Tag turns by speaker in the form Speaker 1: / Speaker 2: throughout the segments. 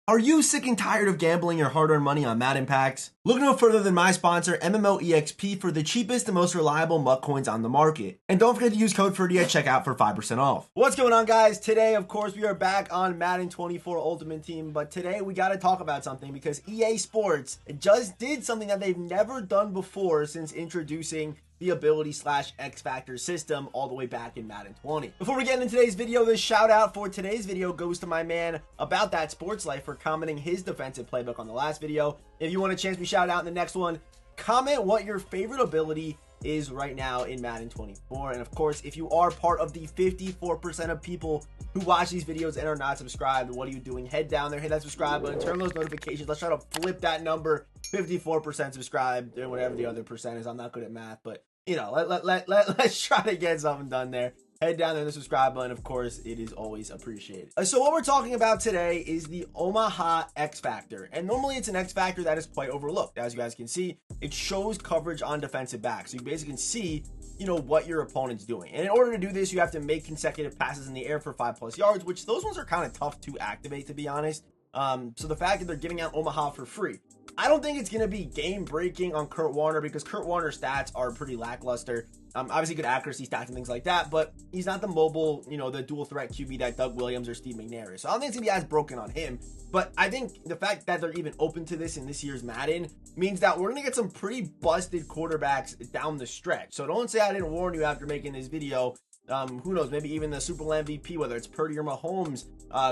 Speaker 1: Are you sick and tired of gambling your hard-earned money on Madden packs? Look no further than my sponsor, MMOEXP, for the cheapest and most reliable MUT coins on the market. And don't forget to use code Ferdy at checkout for 5% off. What's going on, guys? Today, of course, we are back on Madden 24 Ultimate Team, but today we got to talk about something because EA Sports just did something that they've never done before since introducing the ability / X Factor system all the way back in Madden 20. Before we get into today's video, this shout out for today's video goes to my man About That Sports Life for commenting his defensive playbook on the last video. If you want a chance to be shouted out in the next one, comment what your favorite ability is right now in Madden 24. And of course, if you are part of the 54% of people who watch these videos and are not subscribed, what are you doing? Head down there, hit that subscribe button, turn on those notifications. Let's try to flip that number. 54% subscribed and whatever the other percent is. I'm not good at math, but you know, let's try to get something done there. Head down there to the subscribe button. Of course, it is always appreciated. So what we're talking about today is the Omaha X Factor. And normally it's an X Factor that is quite overlooked. As you guys can see, it shows coverage on defensive backs. So you basically can see, you know, what your opponent's doing. And in order to do this, you have to make consecutive passes in the air for 5+ yards, which those ones are kind of tough to activate, to be honest. So the fact that they're giving out Omaha for free, I don't think it's going to be game breaking on Kurt Warner because Kurt Warner's stats are pretty lackluster. Obviously good accuracy stats and things like that, but he's not the mobile, you know, the dual threat QB that Doug Williams or Steve McNair is. So I don't think it's going to be as broken on him, but I think the fact that they're even open to this in this year's Madden means that we're going to get some pretty busted quarterbacks down the stretch. So don't say I didn't warn you after making this video. Who knows, maybe even the Super Bowl MVP, whether it's Ferdy or Mahomes,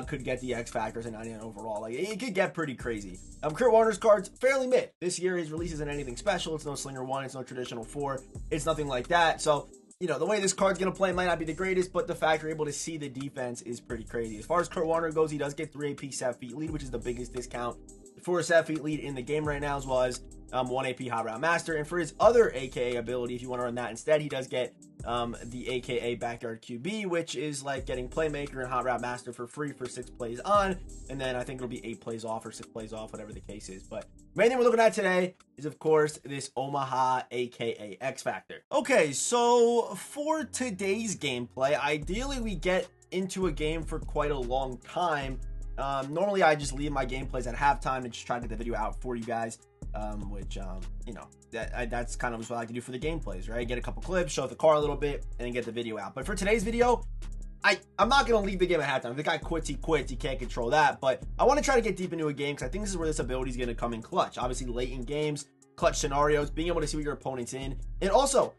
Speaker 1: could get the X Factors and 99 overall. Like, it could get pretty crazy. Kurt Warner's cards, fairly mid. This year, his release isn't anything special. It's no Slinger 1, it's no traditional 4. It's nothing like that. So, you know, the way this card's going to play might not be the greatest, but the fact you're able to see the defense is pretty crazy. As far as Kurt Warner goes, he does get 3 AP set feet lead, which is the biggest discount for a set feet lead in the game right now, as well as 1 AP Hot Route Master. And for his other AKA ability, if you want to run that instead, he does get the AKA Backyard QB, which is like getting Playmaker and Hot Route Master for free for 6 plays on, and then I think it'll be 8 plays off or 6 plays off, whatever the case is. But the main thing we're looking at today is, of course, this Omaha AKA X Factor. Okay, so for today's gameplay, ideally we get into a game for quite a long time. Normally I just leave my gameplays at halftime and just try to get the video out for you guys, which you know, that's kind of what I like to do for the gameplays, right? Get a couple clips, show the car a little bit, and then get the video out. But for today's video, I'm not going to leave the game at halftime. If the guy quits, he quits. He can't control that. But I want to try to get deep into a game because I think this is where this ability is going to come in clutch. Obviously, late in games, clutch scenarios, being able to see what your opponent's in. And also,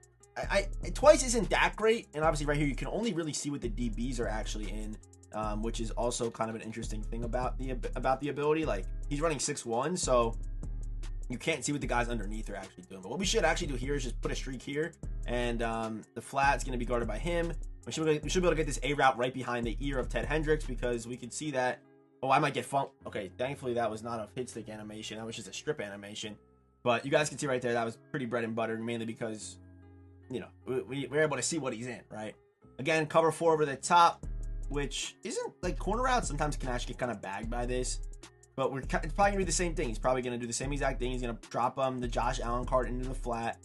Speaker 1: twice isn't that great. And obviously right here, you can only really see what the DBs are actually in. Which is also kind of an interesting thing about the ability. Like, he's running 6'1", so you can't see what the guys underneath are actually doing. But what we should actually do here is just put a streak here, and the flat's going to be guarded by him. We should be able to get this A route right behind the ear of Ted Hendricks because we can see that. Oh, I might get funk. Okay, thankfully that was not a hit stick animation. That was just a strip animation. But you guys can see right there that was pretty bread and butter, mainly because, you know, we're able to see what he's in, right? Again, cover 4 over the top, which isn't like corner routes. Sometimes can actually get kind of bagged by this, but it's probably gonna be the same thing. He's probably gonna do the same exact thing. He's gonna drop the Josh Allen card into the flat.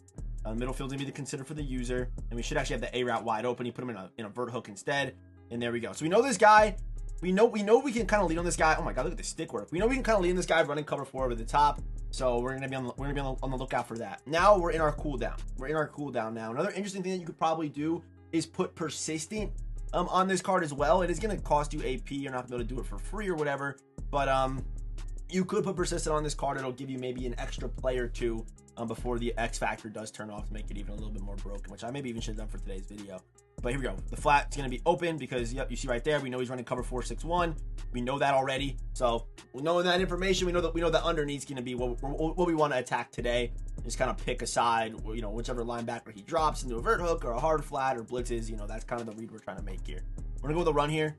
Speaker 1: Middle field's gonna be the consider for the user, and we should actually have the A route wide open. He put him in a vert hook instead, and there we go. So we know this guy. We know we can kind of lead on this guy. Oh my god, look at the stick work. We know we can kind of lead on this guy running cover 4 over the top. So we're gonna be on the lookout for that. Now we're in our cooldown. We're in our cooldown now. Another interesting thing that you could probably do is put persistent on this card as well. It is going to cost you AP. You're not going to be able to do it for free or whatever, but you could put persistent on this card. It'll give you maybe an extra play or 2 before the X Factor does turn off to make it even a little bit more broken, which I maybe even should have done for today's video. But here we go. The flat's going to be open because, yep, you see right there, we know he's running cover 4-6-1. We know that already. So knowing that information, we know that underneath's going to be what we want to attack today. Just kind of pick a side, you know, whichever linebacker he drops into a vert hook or a hard flat or blitzes. You know, that's kind of the read we're trying to make here. We're going to go with the run here.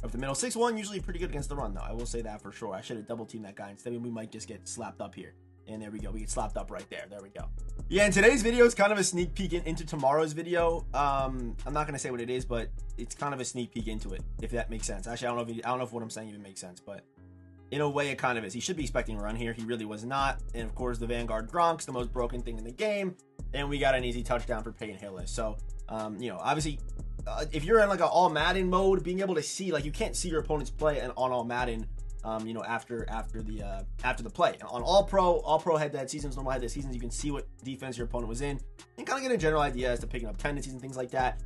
Speaker 1: Up the middle. 6'1", usually pretty good against the run, though. I will say that for sure. I should have double teamed that guy. Instead, we might just get slapped up here. And there we go. We get slapped up right there. There we go. Yeah, and today's video is kind of a sneak peek into tomorrow's video. I'm not going to say what it is, but it's kind of a sneak peek into it, if that makes sense. Actually, I don't know if what I'm saying even makes sense, but in a way it kind of is. He should be expecting a run here. He really was not. And of course, the Vanguard Gronk's the most broken thing in the game. And we got an easy touchdown for Peyton Hillis. So, you know, obviously, if you're in like an all Madden mode, being able to see, like, you can't see your opponent's play and on all Madden You know, after the play. On all pro head-to-head seasons, normal head-to-head seasons, you can see what defense your opponent was in and kind of get a general idea as to picking up tendencies and things like that.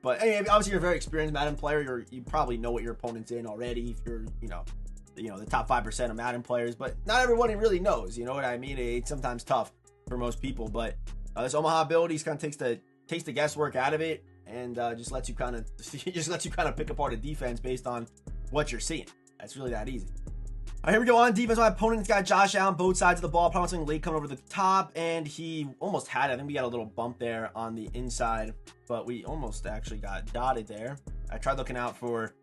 Speaker 1: But hey, obviously you're a very experienced Madden player. You probably know what your opponent's in already if you're, you know, the top 5% of Madden players, but not everybody really knows, you know what I mean? It's sometimes tough for most people, but this Omaha ability kind of takes the guesswork out of it and just lets you kind of pick apart a defense based on what you're seeing. It's really that easy. All right, here we go on defense. My opponent's got Josh Allen, both sides of the ball, probably something late coming over the top, and he almost had it. I think we got a little bump there on the inside, but we almost actually got dotted there. I tried looking out for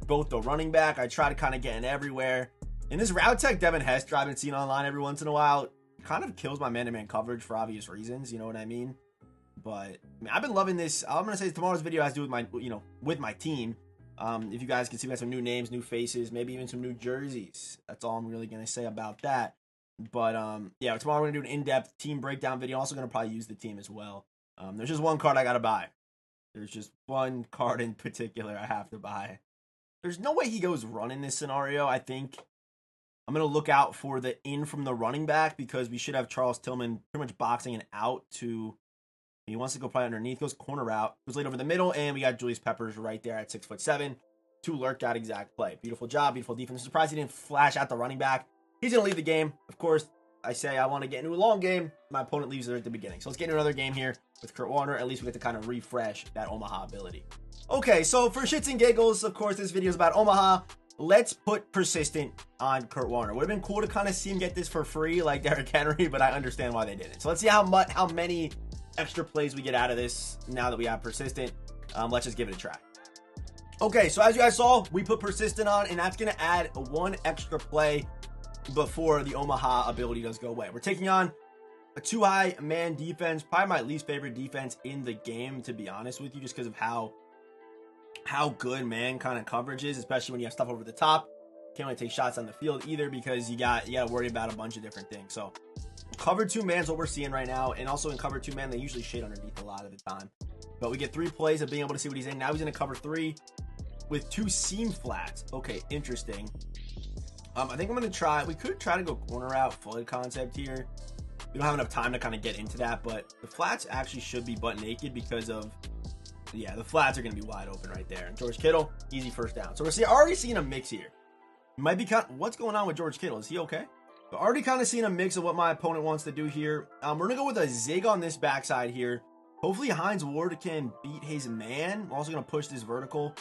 Speaker 1: both the running back. I tried to kind of get in everywhere. In this route tech Devin Hester I've been seeing online every once in a while, kind of kills my man-to-man coverage for obvious reasons, you know what I mean? But I mean, I've been loving this. I'm gonna say tomorrow's video has to do with my, with my team. If you guys can see, we have some new names, new faces, maybe even some new jerseys. That's all I'm really going to say about that. But, yeah, tomorrow we're going to do an in-depth team breakdown video. Also going to probably use the team as well. There's just one card I got to buy. There's just one card in particular I have to buy. There's no way he goes run in this scenario. I think I'm going to look out for the in from the running back because we should have Charles Tillman pretty much boxing and out to... He wants to go probably underneath, goes corner route, goes late over the middle, and we got Julius Peppers right there at 6'7", to lurk that exact play. Beautiful job, beautiful defense. I'm surprised he didn't flash out the running back. He's going to leave the game. Of course, I say I want to get into a long game. My opponent leaves there at the beginning. So let's get into another game here with Kurt Warner. At least we get to kind of refresh that Omaha ability. Okay, so for shits and giggles, of course, this video is about Omaha. Let's put persistent on Kurt Warner. Would have been cool to kind of see him get this for free like Derrick Henry, but I understand why they didn't. So let's see how many extra plays we get out of this now that we have persistent. Let's just give it a try. Okay, so as you guys saw, we put persistent on, and that's going to add one extra play before the Omaha ability does go away. We're taking on a too high man defense, probably my least favorite defense in the game, to be honest with you, just because of how good man kind of coverage is, especially when you have stuff over the top. Can't really take shots on the field either because you got to worry about a bunch of different things. So cover 2 man is what we're seeing right now, and also in cover 2 man they usually shade underneath a lot of the time, but we get 3 plays of being able to see what he's in. Now he's in a cover 3 with 2 seam flats. Okay, interesting. I think I'm gonna try, we could try to go corner out flood concept here. We don't have enough time to kind of get into that, but the flats actually should be butt naked because of, yeah, the flats are gonna be wide open right there. And George Kittle, easy first down. So we're already seeing a mix here. Might be what's going on with George Kittle? Is he okay? But already kind of seeing a mix of what my opponent wants to do here. We're going to go with a zig on this backside here. Hopefully Hines Ward can beat his man. We're also going to push this vertical.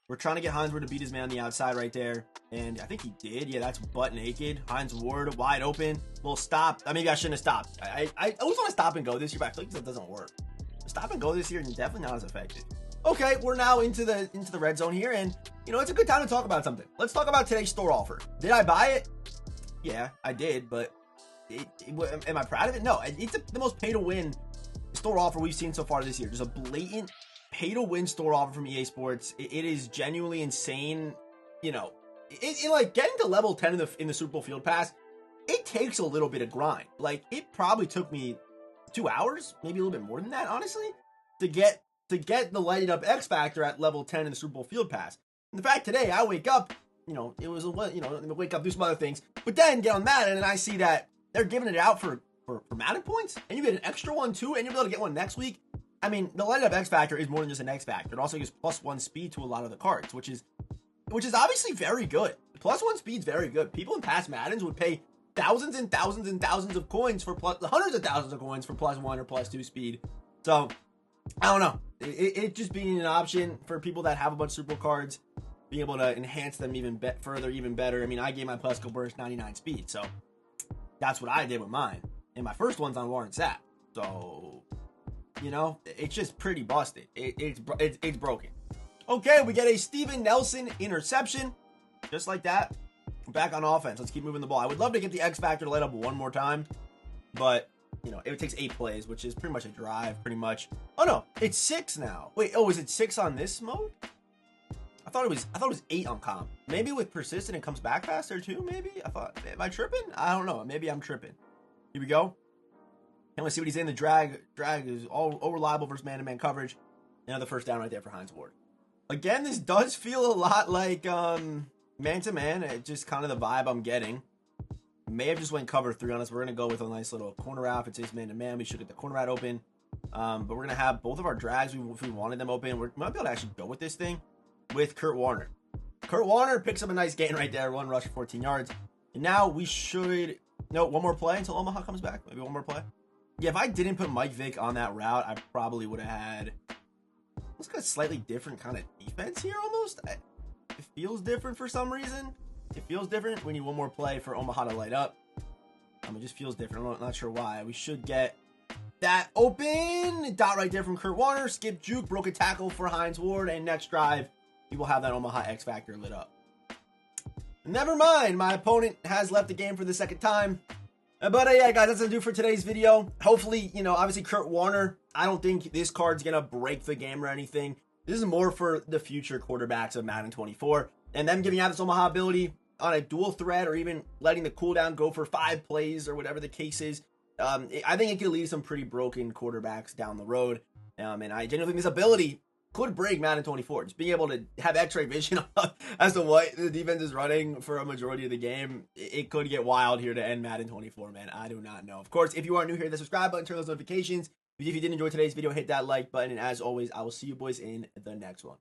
Speaker 1: We're trying to get Hines Ward to beat his man on the outside right there. And I think he did. Yeah, that's butt naked. Hines Ward wide open. Little stop. Maybe I shouldn't have stopped. I always want to stop and go this year, but I feel like that doesn't work. Stop and go this year is definitely not as effective. Okay, we're now into the red zone here, and it's a good time to talk about something. Let's talk about today's store offer. Did I buy it? Yeah, I did, but am I proud of it? No, it's the most pay-to-win store offer we've seen so far this year. Just a blatant pay-to-win store offer from EA Sports. It is genuinely insane. Like getting to level 10 in the Super Bowl Field Pass, it takes a little bit of grind. Like, it probably took me 2 hours, maybe a little bit more than that, honestly, to get the lighted up X Factor at level 10 in the Super Bowl Field Pass. And the fact today, I wake up, it was, wake up, do some other things, but then get on Madden and I see that they're giving it out for Madden points, and you get an extra one too, and you'll be able to get one next week. I mean, the lighted up X Factor is more than just an X Factor. It also gives +1 speed to a lot of the cards, which is obviously very good. +1 speed's very good. People in past Maddens would pay thousands and thousands and thousands of coins for hundreds of thousands of coins for +1 or +2 speed. So I don't know. It just being an option for people that have a bunch of Super Bowl cards, being able to enhance them even further, even better. I mean, I gave my Plesko Burst 99 speed, so that's what I did with mine. And my first one's on Warren Sapp. So, it's just pretty busted. It's broken. Okay, we get a Steven Nelson interception. Just like that. Back on offense. Let's keep moving the ball. I would love to get the X Factor to light up one more time, but it takes 8 plays, which is pretty much a drive, pretty much. Oh no, it's 6 now. Wait, is it 6 on this mode? I thought it was 8 on comp. Maybe with persistent it comes back faster too, maybe? Am I tripping? I don't know. Maybe I'm tripping. Here we go. And let's see what he's in. The drag is all reliable versus man-to-man coverage. Another first down right there for Hines Ward. Again, this does feel a lot like Man-to-man, it's just kind of the vibe I'm getting. May have just went cover 3 on us. We're going to go with a nice little corner route. If it says man-to-man, we should get the corner route open. But we're going to have both of our drags, if we wanted them open. We might be able to actually go with this thing with Kurt Warner. Kurt Warner picks up a nice gain right there. 1 rush for 14 yards. And now we should... No, one more play until Omaha comes back. Maybe one more play. Yeah, if I didn't put Mike Vick on that route, I probably would have had... Let's got a slightly different kind of defense here almost. It feels different for some reason. It feels different. We need one more play for Omaha to light up. It just feels different. I'm not sure why. We should get that open. Dot right there from Kurt Warner. Skip juke. Broke a tackle for Hines Ward. And next drive, we will have that Omaha X Factor lit up. Never mind. My opponent has left the game for the second time. But yeah, guys, that's going to do for today's video. Hopefully, obviously Kurt Warner, I don't think this card's going to break the game or anything. This is more for the future quarterbacks of Madden 24. And them giving out this Omaha ability on a dual threat or even letting the cooldown go for 5 plays or whatever the case is. I think it could leave some pretty broken quarterbacks down the road. And I genuinely think this ability could break Madden 24. Just being able to have x-ray vision as to what the defense is running for a majority of the game, it could get wild here to end Madden 24, man. I do not know. Of course, if you are new here, hit the subscribe button, turn those notifications. If you did enjoy today's video, hit that like button. And as always, I will see you boys in the next one.